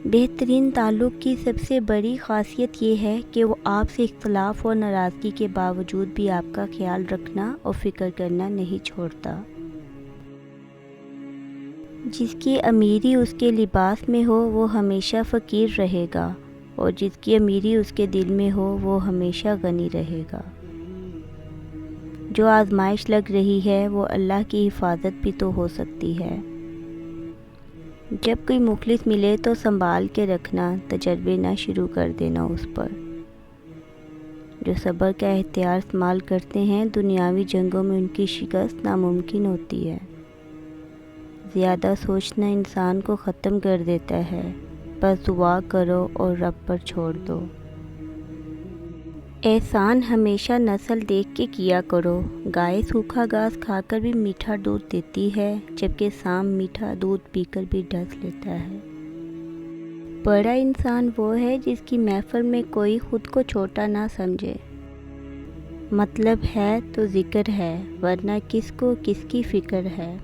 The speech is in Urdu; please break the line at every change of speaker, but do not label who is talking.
بہترین تعلق کی سب سے بڑی خاصیت یہ ہے کہ وہ آپ سے اختلاف اور ناراضگی کے باوجود بھی آپ کا خیال رکھنا اور فکر کرنا نہیں چھوڑتا۔ جس کی امیری اس کے لباس میں ہو وہ ہمیشہ فقیر رہے گا، اور جس کی امیری اس کے دل میں ہو وہ ہمیشہ غنی رہے گا۔ جو آزمائش لگ رہی ہے وہ اللہ کی حفاظت بھی تو ہو سکتی ہے۔ جب کوئی مخلص ملے تو سنبھال کے رکھنا، تجربے نہ شروع کر دینا اس پر۔ جو صبر کا اختیار استعمال کرتے ہیں دنیاوی جنگوں میں ان کی شکست ناممکن ہوتی ہے۔ زیادہ سوچنا انسان کو ختم کر دیتا ہے، بس دعا کرو اور رب پر چھوڑ دو۔ احسان ہمیشہ نسل دیکھ کے کیا کرو۔ گائے سوکھا گھاس کھا کر بھی میٹھا دودھ دیتی ہے، جبکہ سانپ میٹھا دودھ پی کر بھی ڈس لیتا ہے۔ بڑا انسان وہ ہے جس کی محفل میں کوئی خود کو چھوٹا نہ سمجھے۔ مطلب ہے تو ذکر ہے، ورنہ کس کو کس کی فکر ہے۔